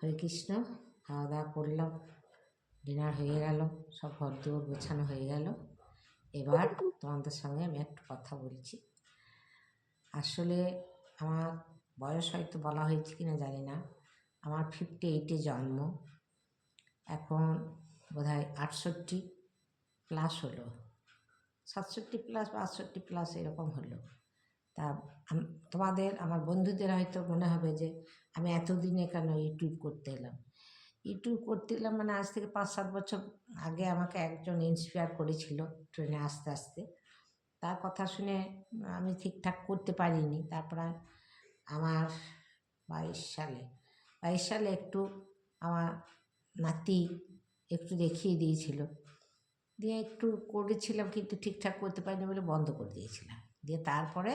হরে কৃষ্ণ। খাওয়া দাওয়া করলাম, ডিনার হয়ে গেল, সব ঘর দুয়ার গোছানো হয়ে গেল। এবার তোমাদের সঙ্গে আমি একটু কথা বলছি। আসলে আমার বয়স হয়তো বলা হয়েছে কিনা জানি না, আমার 58-এ জন্ম, এখন বোধহয় 68+ হলো, 67+ বা 68+ এরকম হলো। তা তোমাদের আমার বন্ধুদের হয়তো মনে হবে যে আমি এতদিনে কেন ইউটিউব করতে এলাম। ইউটিউব করতে এলাম মানে আজ থেকে 5-7 বছর আগে আমাকে একজন ইন্সপায়ার করেছিল ট্রেনে আস্তে আস্তে। তার কথা শুনে আমি ঠিকঠাক করতে পারিনি। তারপরে আমার 22 সালে একটু আমার নাতি একটু দেখিয়ে দিয়েছিল, দিয়ে একটু করেছিলাম, কিন্তু ঠিকঠাক করতে পারিনি বলে বন্ধ করে দিয়েছিলাম। দিয়ে তারপরে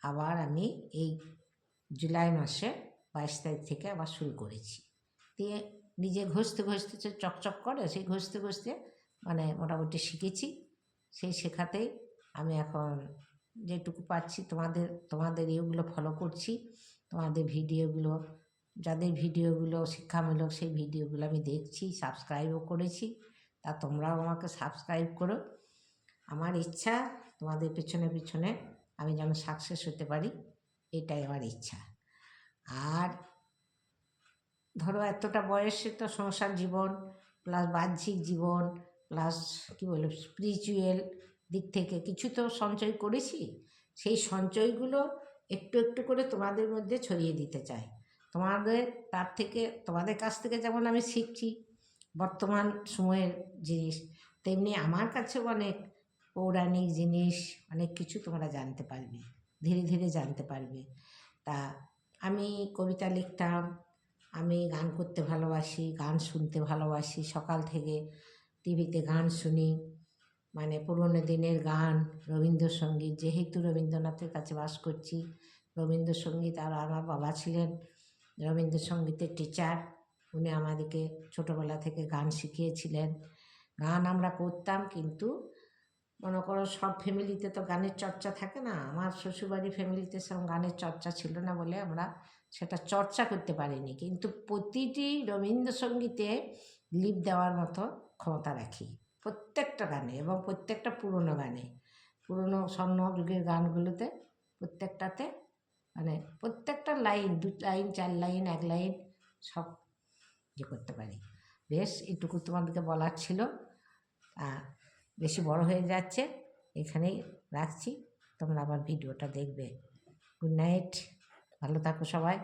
আবার আমি এই জুলাই মাসে 22 তারিখ থেকে আবার শুরু করেছি। দিয়ে নিজে ঘষতে ঘষতে যে চকচক করে, সেই ঘষতে ঘষতে মানে মোটামুটি শিখেছি। সেই শেখাতেই আমি এখন যেটুকু পারছি তোমাদের এগুলো ফলো করছি। তোমাদের ভিডিওগুলো, যাদের ভিডিওগুলো শিক্ষামূলক সেই ভিডিওগুলো আমি দেখছি, সাবস্ক্রাইবও করেছি। তা তোমরাও আমাকে সাবস্ক্রাইব করো। আমার ইচ্ছা তোমাদের পিছনে পিছনে আমি যেন সাকসেস হতে পারি, এটাই আমার ইচ্ছা। আর ধরো এতটা বয়সে তো সংসার জীবন প্লাস বাহ্যিক জীবন প্লাস কী বলবো স্পিরিচুয়াল দিক থেকে কিছু তো সঞ্চয় করেছি। সেই সঞ্চয়গুলো একটু একটু করে তোমাদের মধ্যে ছড়িয়ে দিতে চাই। তোমাদের কাছ থেকে যেমন আমি শিখছি বর্তমান সময়ের জিনিস, তেমনি আমার কাছেও অনেক পৌরাণিক জিনিস, অনেক কিছু তোমরা জানতে পারবে, ধীরে ধীরে জানতে পারবে। তা আমি কবিতা লিখতাম, আমি গান করতে ভালোবাসি, গান শুনতে ভালোবাসি। সকাল থেকে টিভিতে গান শুনি, মানে পুরনো দিনের গান, রবীন্দ্রসঙ্গীত। যেহেতু রবীন্দ্রনাথের কাছে বাস করছি, রবীন্দ্রসঙ্গীত। আর আমার বাবা ছিলেন রবীন্দ্রসঙ্গীতের টিচার, উনি আমাদেরকে ছোটোবেলা থেকে গান শিখিয়েছিলেন। গান আমরা করতাম, কিন্তু মনে করো সব ফ্যামিলিতে তো গানের চর্চা থাকে না। আমার শ্বশুরবাড়ির ফ্যামিলিতে সেরকম গানের চর্চা ছিল না বলে আমরা সেটা চর্চা করতে পারিনি, কিন্তু প্রতিটি রবীন্দ্রসঙ্গীতে লিপ দেওয়ার মতো ক্ষমতা রাখি, প্রত্যেকটা গানে এবং প্রত্যেকটা পুরনো গানে, পুরনো স্বর্ণযুগের গানগুলোতে প্রত্যেকটাতে মানে প্রত্যেকটা লাইন, 2 লাইন 4 লাইন 1 লাইন সব করতে পারি। বেশ, এটুকু তোমাদেরকে বলার ছিল। বেশি বড় হয়ে যাচ্ছে, এখানেই রাখছি। তোমরা আবার ভিডিওটা দেখবে। গুড নাইট, ভালো থাকো সবাই।